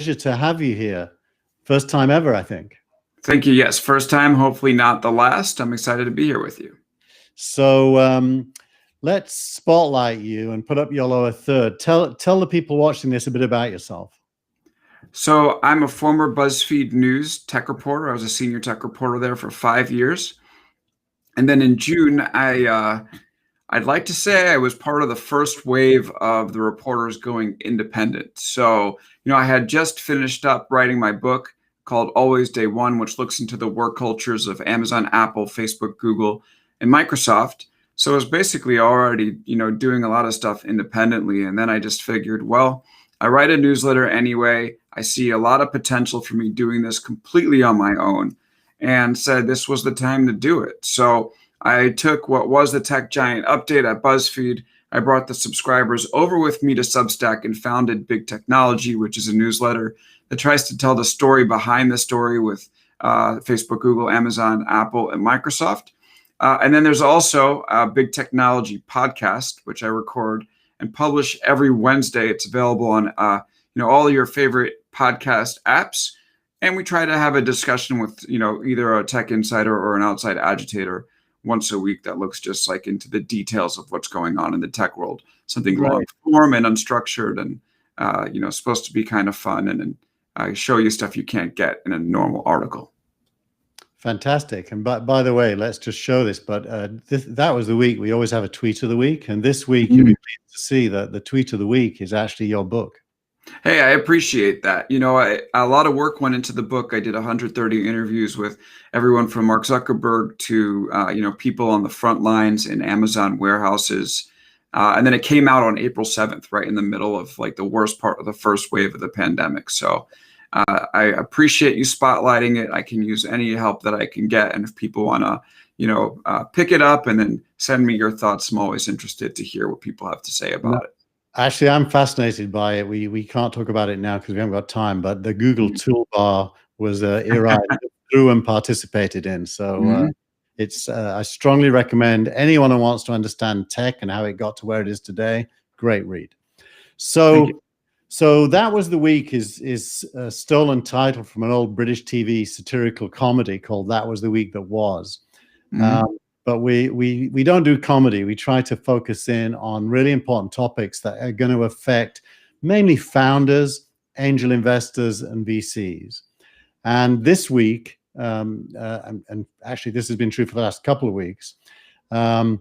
to have you here. First time ever, I think. Thank you. Yes, first time, hopefully not the last. I'm excited to be here with you. So let's spotlight you and put up your lower third. Tell the people watching this a bit about yourself. So I'm a former BuzzFeed News tech reporter. I was a senior tech reporter there for 5 years. And then in June, I'd like to say I was part of the first wave of the reporters going independent. So, I had just finished up writing my book called Always Day One, which looks into the work cultures of Amazon, Apple, Facebook, Google, and Microsoft. So I was basically already, doing a lot of stuff independently. And then I just figured, well, I write a newsletter anyway. I see a lot of potential for me doing this completely on my own, and said this was the time to do it. So I took what was the tech giant update at BuzzFeed. I brought the subscribers over with me to Substack and founded Big Technology, which is a newsletter that tries to tell the story behind the story with Facebook, Google, Amazon, Apple, and Microsoft. And then there's also a Big Technology podcast, which I record and publish every Wednesday. It's available on all your favorite podcast apps. And we try to have a discussion with either a tech insider or an outside agitator once a week that looks just like into the details of what's going on in the tech world. Something long form and unstructured and supposed to be kind of fun and show you stuff you can't get in a normal article. Fantastic. And by the way, let's just show this, but that was the week. We always have a tweet of the week. And this week, you'll be pleased to see that the tweet of the week is actually your book. Hey, I appreciate that. A lot of work went into the book. I did 130 interviews with everyone from Mark Zuckerberg to, people on the front lines in Amazon warehouses. And then it came out on April 7th, right in the middle of like the worst part of the first wave of the pandemic. So I appreciate you spotlighting it. I can use any help that I can get. And if people want to, pick it up and then send me your thoughts, I'm always interested to hear what people have to say about it. Actually, I'm fascinated by it. We can't talk about it now because we haven't got time, but the Google toolbar was an era I through and participated in. So I strongly recommend anyone who wants to understand tech and how it got to where it is today. Great read. So that was the week is a stolen title from an old British TV satirical comedy called That Was the Week That Was. But we don't do comedy. We try to focus in on really important topics that are going to affect mainly founders, angel investors, and VCs. And this week, and actually this has been true for the last couple of weeks, the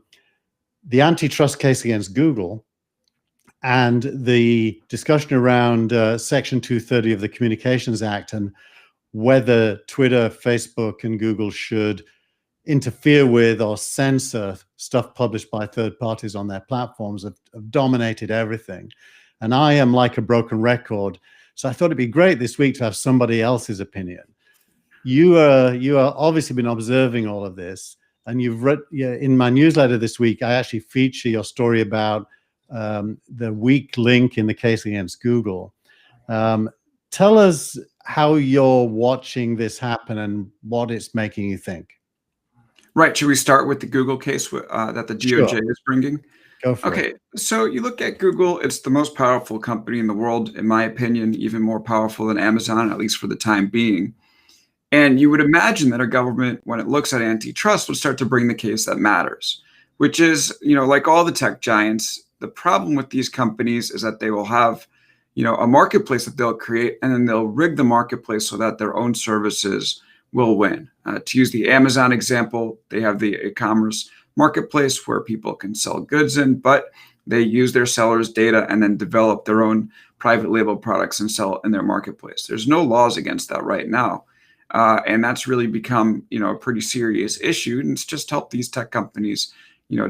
antitrust case against Google and the discussion around Section 230 of the Communications Act and whether Twitter, Facebook, and Google should interfere with or censor stuff published by third parties on their platforms have dominated everything. And I am like a broken record. So I thought it'd be great this week to have somebody else's opinion. You are obviously been observing all of this, and you've read in my newsletter this week, I actually feature your story about the weak link in the case against Google. Tell us how you're watching this happen and what it's making you think. Right. Should we start with the Google case that the DOJ is bringing? Go for it. Okay. So you look at Google, it's the most powerful company in the world, in my opinion, even more powerful than Amazon, at least for the time being. And you would imagine that a government, when it looks at antitrust, would start to bring the case that matters, which is, like all the tech giants, the problem with these companies is that they will have, a marketplace that they'll create, and then they'll rig the marketplace so that their own services will win. To use the Amazon example, they have the e-commerce marketplace where people can sell goods in, but they use their sellers' data and then develop their own private label products and sell in their marketplace. There's no laws against that right now. And that's really become, a pretty serious issue. And it's just helped these tech companies,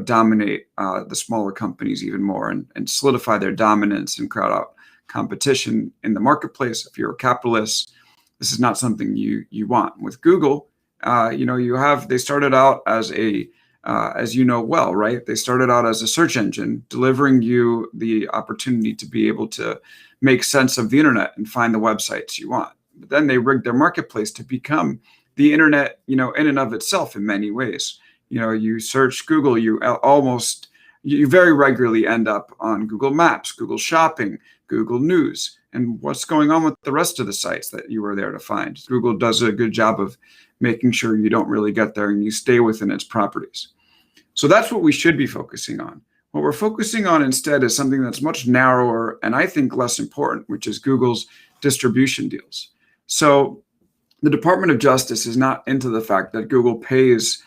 dominate the smaller companies even more and solidify their dominance and crowd out competition in the marketplace. If you're a capitalist, this is not something you want. With Google, they started out as as well, right? They started out as a search engine, delivering you the opportunity to be able to make sense of the internet and find the websites you want. But then they rigged their marketplace to become the internet, in and of itself in many ways. You search Google, you very regularly end up on Google Maps, Google Shopping, Google News, and what's going on with the rest of the sites that you were there to find. Google does a good job of making sure you don't really get there and you stay within its properties. So that's what we should be focusing on. What we're focusing on instead is something that's much narrower and I think less important, which is Google's distribution deals. So the Department of Justice is not into the fact that Google pays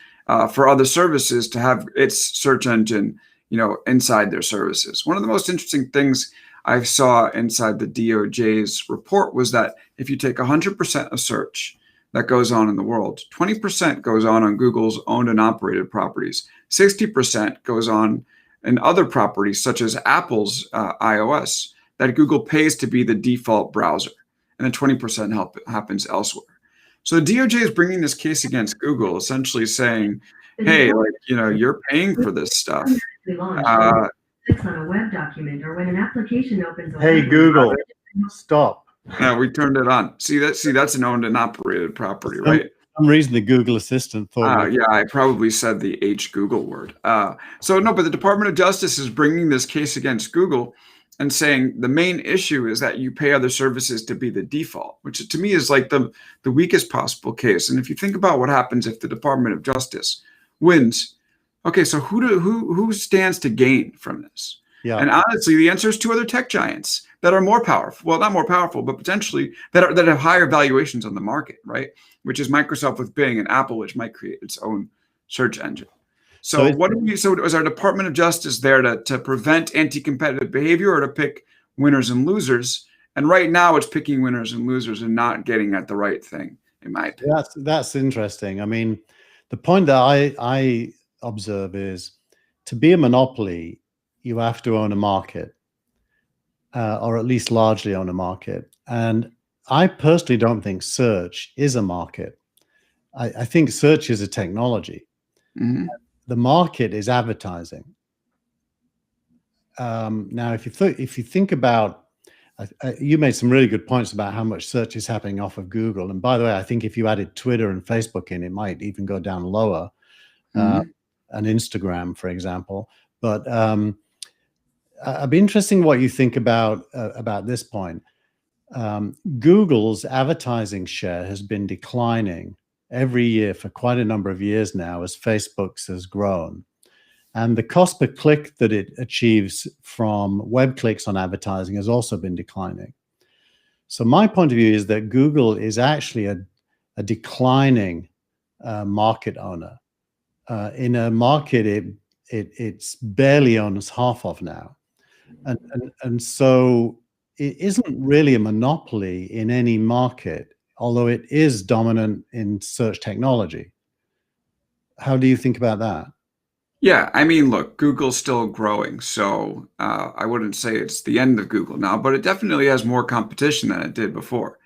for other services to have its search engine, inside their services. One of the most interesting things I saw inside the DOJ's report was that if you take 100% of search that goes on in the world, 20% goes on Google's owned and operated properties, 60% goes on in other properties such as Apple's iOS that Google pays to be the default browser, and then 20% happens elsewhere. So the DOJ is bringing this case against Google, essentially saying, hey, you're paying for this stuff. Clicks on a web document or when an application opens. Hey, Google, stop. Yeah, we turned it on. See, that's an owned and operated property, right? For some reason, the Google Assistant thought. Yeah, I probably said the H Google word. But the Department of Justice is bringing this case against Google and saying the main issue is that you pay other services to be the default, which to me is like the weakest possible case. And if you think about what happens if the Department of Justice wins, okay, so who stands to gain from this? Yeah. And honestly, the answer is two other tech giants that are more powerful. Well, not more powerful, but potentially that have higher valuations on the market, right? Which is Microsoft with Bing and Apple, which might create its own search engine. So is our Department of Justice there to prevent anti-competitive behavior or to pick winners and losers? And right now it's picking winners and losers and not getting at the right thing, in my opinion. That's interesting. I mean, the point that I observe is to be a monopoly, you have to own a market, or at least largely own a market. And I personally don't think search is a market. I think search is a technology. Mm-hmm. The market is advertising. Now, if you think about, you made some really good points about how much search is happening off of Google. And by the way, I think if you added Twitter and Facebook in, it might even go down lower, and Instagram, for example. But I'd be interested what you think about this point. Google's advertising share has been declining every year for quite a number of years now as Facebook's has grown. And the cost per click that it achieves from web clicks on advertising has also been declining. So my point of view is that Google is actually a declining market owner in a market it's barely owns half of now. And so it isn't really a monopoly in any market, although it is dominant in search technology. How do you think about that? Yeah, I mean, look, Google's still growing, so I wouldn't say it's the end of Google now, but it definitely has more competition than it did before.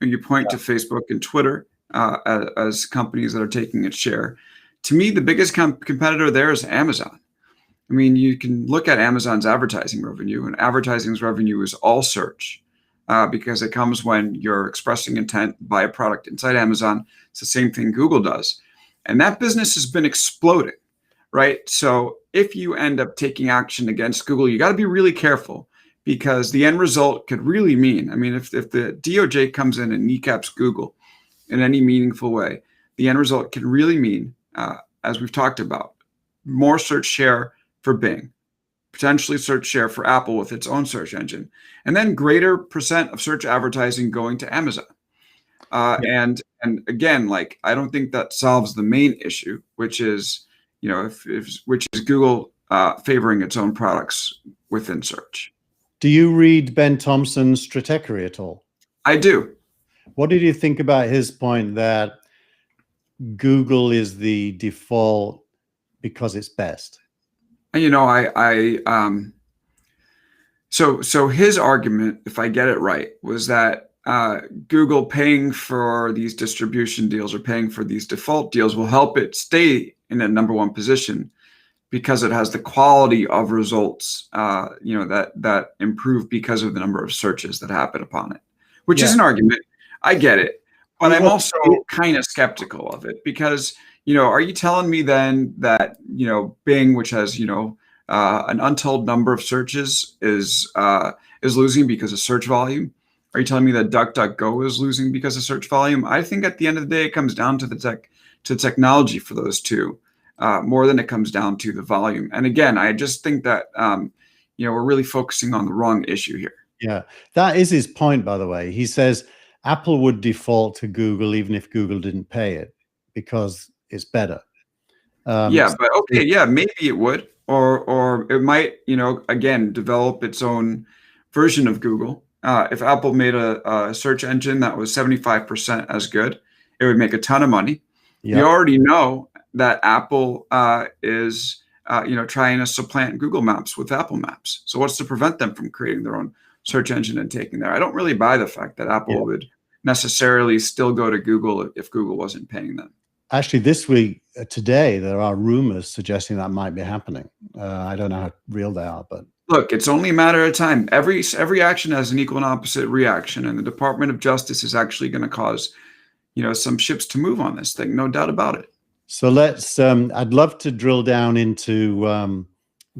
You point to Facebook and Twitter as companies that are taking its share. To me, the biggest competitor there is Amazon. I mean, you can look at Amazon's advertising revenue, and advertising's revenue is all search because it comes when you're expressing intent to buy a product inside Amazon. It's the same thing Google does. And that business has been exploding, right? So if you end up taking action against Google, you got to be really careful because the end result could really mean, I mean, if the DOJ comes in and kneecaps Google in any meaningful way, the end result can really mean, as we've talked about, more search share for Bing, potentially search share for Apple with its own search engine, and then greater percent of search advertising going to Amazon. And again, like, I don't think that solves the main issue, which is, which is Google favoring its own products within search. Do you read Ben Thompson's Stratechery at all? I do. What did you think about his point that Google is the default because it's best? So his argument, if I get it right, was that Google paying for these distribution deals or paying for these default deals will help it stay in a number one position because it has the quality of results, that improve because of the number of searches that happen upon it, which is an argument. I get it, but I'm also kind of skeptical of it because, are you telling me then that, Bing, which has, an untold number of searches is losing because of search volume? Are you telling me that DuckDuckGo is losing because of search volume? I think at the end of the day, it comes down to the technology for those two, more than it comes down to the volume. And again, I just think that we're really focusing on the wrong issue here. Yeah, that is his point, by the way. He says Apple would default to Google even if Google didn't pay it because it's better. Yeah, but okay, yeah, maybe it would, or it might, again, develop its own version of Google. If Apple made a search engine that was 75% as good, it would make a ton of money. Yep. You already know that Apple is trying to supplant Google Maps with Apple Maps. So what's to prevent them from creating their own search engine and taking there? I don't really buy the fact that Apple would necessarily still go to Google if Google wasn't paying them. Actually, this week, today, there are rumors suggesting that might be happening. I don't know how real they are, but look, it's only a matter of time. Every action has an equal and opposite reaction, and the Department of Justice is actually going to cause, some ships to move on this thing, no doubt about it. So let's. I'd love to drill down into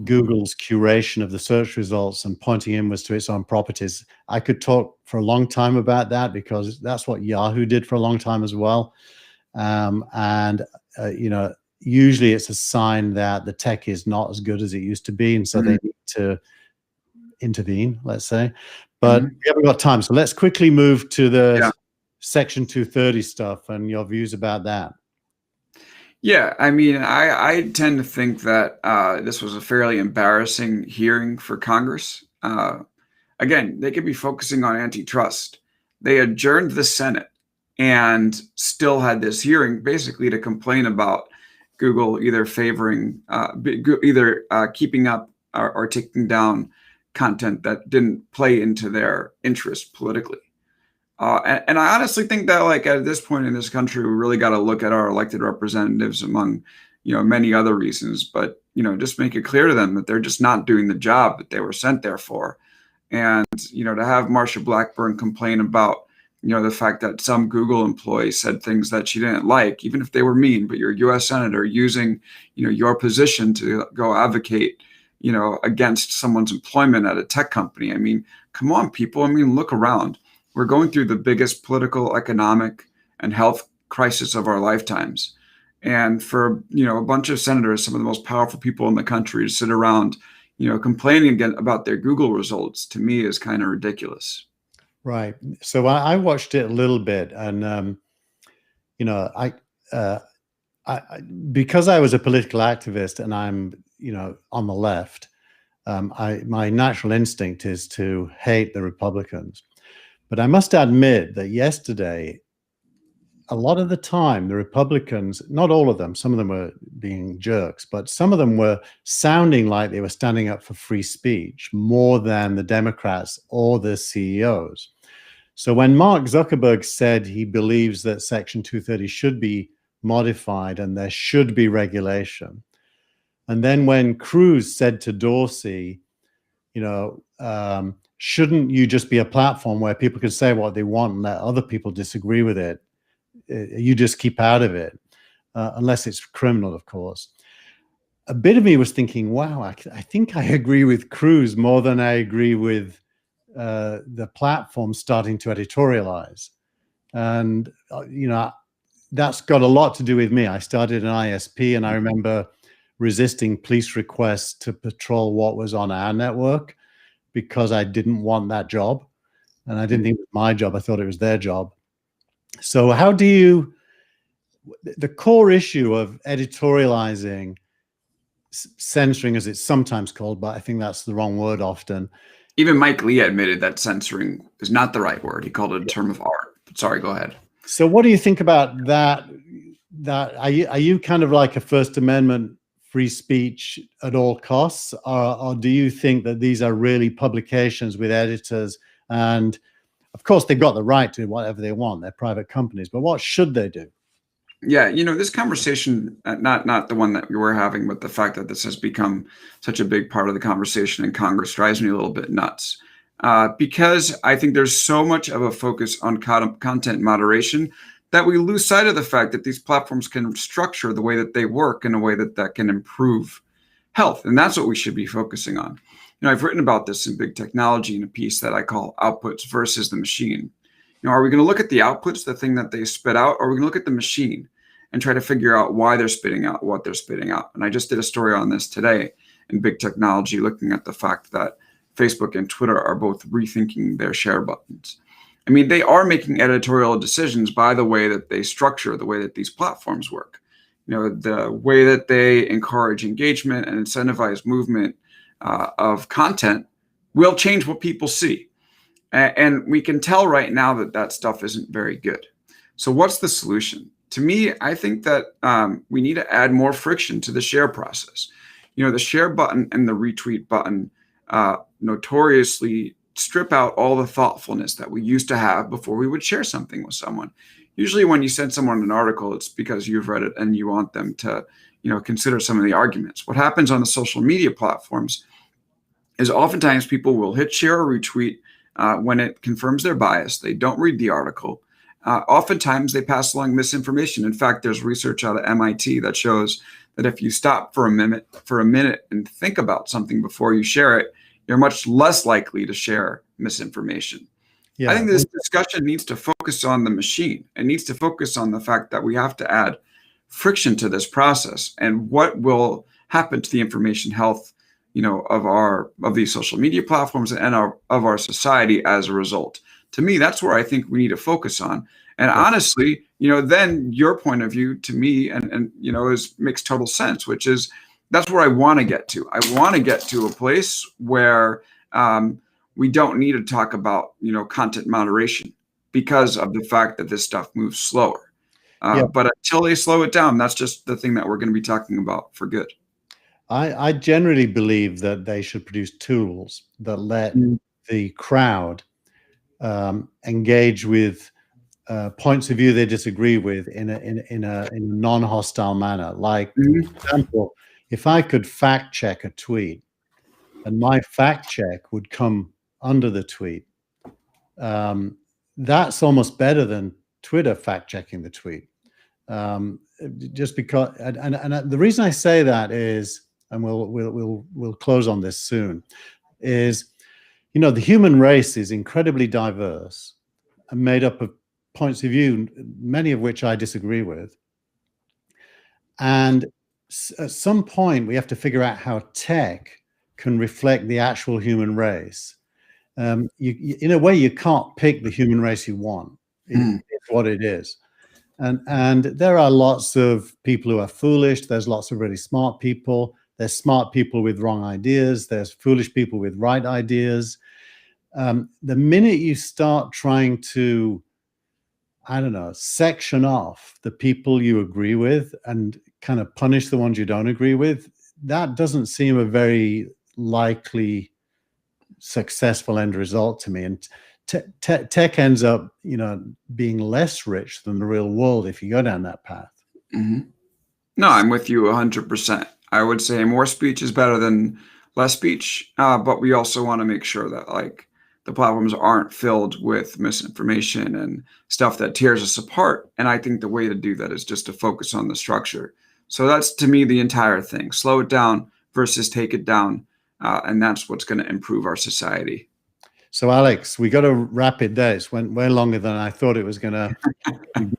Google's curation of the search results and pointing inwards to its own properties. I could talk for a long time about that because that's what Yahoo did for a long time as well. Usually it's a sign that the tech is not as good as it used to be, and so they need to intervene, let's say. But we haven't got time, so let's quickly move to the Section 230 stuff and your views about that. Yeah, I mean, I tend to think that this was a fairly embarrassing hearing for Congress. Again, they could be focusing on antitrust. They adjourned the Senate and still had this hearing basically to complain about Google either keeping up or taking down content that didn't play into their interest politically. And I honestly think that, like, at this point in this country, we really got to look at our elected representatives among, many other reasons, but, just make it clear to them that they're just not doing the job that they were sent there for. And, to have Marsha Blackburn complain about, the fact that some Google employee said things that she didn't like, even if they were mean, but you're a U.S. Senator using, your position to go advocate, against someone's employment at a tech company. I mean, come on, people. I mean, look around. We're going through the biggest political, economic, and health crisis of our lifetimes. And for, a bunch of senators, some of the most powerful people in the country, to sit around, complaining again about their Google results, to me is kind of ridiculous. Right. So I watched it a little bit, and because I was a political activist and I'm on the left, my natural instinct is to hate the Republicans. But I must admit that yesterday, a lot of the time, the Republicans, not all of them, some of them were being jerks, but some of them were sounding like they were standing up for free speech more than the Democrats or the CEOs. So when Mark Zuckerberg said he believes that Section 230 should be modified and there should be regulation, and then when Cruz said to Dorsey, shouldn't you just be a platform where people can say what they want and let other people disagree with it? You just keep out of it, unless it's criminal, of course. A bit of me was thinking, wow, I think I agree with Cruz more than I agree with the platform starting to editorialize. And, that's got a lot to do with me. I started an ISP, and I remember resisting police requests to patrol what was on our network because I didn't want that job. And I didn't think it was my job. I thought it was their job. So how do you, the core issue of editorializing, censoring as it's sometimes called, but I think that's the wrong word often. Even Mike Lee admitted that censoring is not the right word. He called it a term of art. But sorry, go ahead. So what do you think about that? Are you kind of like a First Amendment free speech at all costs, or do you think that these are really publications with editors, and of course they've got the right to do whatever they want, they're private companies, but what should they do? Yeah, this conversation, not the one that we were having, but the fact that this has become such a big part of the conversation in Congress drives me a little bit nuts, because I think there's so much of a focus on content moderation that we lose sight of the fact that these platforms can structure the way that they work in a way that can improve health. And that's what we should be focusing on. I've written about this in Big Technology in a piece that I call Outputs versus the Machine. Are we going to look at the outputs, the thing that they spit out, or are we going to look at the machine and try to figure out why they're spitting out what they're spitting out? And I just did a story on this today in Big Technology, looking at the fact that Facebook and Twitter are both rethinking their share buttons. I mean, they are making editorial decisions by the way that they structure, the way that these platforms work. The way that they encourage engagement and incentivize movement of content will change what people see. And we can tell right now that that stuff isn't very good. So what's the solution? To me, I think that we need to add more friction to the share process. The share button and the retweet button notoriously strip out all the thoughtfulness that we used to have before we would share something with someone. Usually when you send someone an article, it's because you've read it and you want them to, consider some of the arguments. What happens on the social media platforms is oftentimes people will hit share or retweet when it confirms their bias. They don't read the article. Oftentimes they pass along misinformation. In fact, there's research out of MIT that shows that if you stop for a minute and think about something before you share it, you're much less likely to share misinformation. Yeah. I think this discussion needs to focus on the machine. It needs to focus on the fact that we have to add friction to this process and what will happen to the information health, of these social media platforms and of our society as a result. To me, that's where I think we need to focus on. And honestly, then your point of view to me and makes total sense, which is that's where I want to get to. I want to get to a place where we don't need to talk about, content moderation because of the fact that this stuff moves slower. But until they slow it down, that's just the thing that we're going to be talking about for good. I generally believe that they should produce tools that let the crowd engage with points of view they disagree with in a non-hostile manner. Like, for example, if I could fact check a tweet and my fact check would come under the tweet, that's almost better than Twitter fact checking the tweet. Just because, and the reason I say that is, and we'll close on this soon, is, the human race is incredibly diverse and made up of points of view, many of which I disagree with. And at some point, we have to figure out how tech can reflect the actual human race. In a way, you can't pick the human race you want. It's what it is. And there are lots of people who are foolish. There's lots of really smart people. There's smart people with wrong ideas. There's foolish people with right ideas. The minute you start trying to, section off the people you agree with and kind of punish the ones you don't agree with, that doesn't seem a very likely successful end result to me. And tech ends up, being less rich than the real world if you go down that path. No, I'm with you 100%. I would say more speech is better than less speech, but we also want to make sure that the platforms aren't filled with misinformation and stuff that tears us apart. And I think the way to do that is just to focus on the structure. So that's, to me, the entire thing. Slow it down versus take it down. And that's what's going to improve our society. So, Alex, we got to wrap it there. It went way longer than I thought it was going to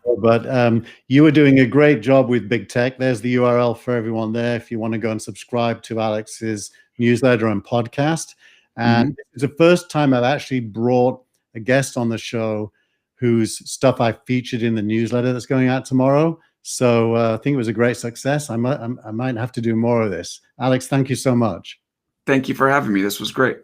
go. But you were doing a great job with Big Tech. There's the URL for everyone there if you want to go and subscribe to Alex's newsletter and podcast. And it's the first time I've actually brought a guest on the show whose stuff I featured in the newsletter that's going out tomorrow. So I think it was a great success. I might have to do more of this. Alex, thank you so much. Thank you for having me. This was great.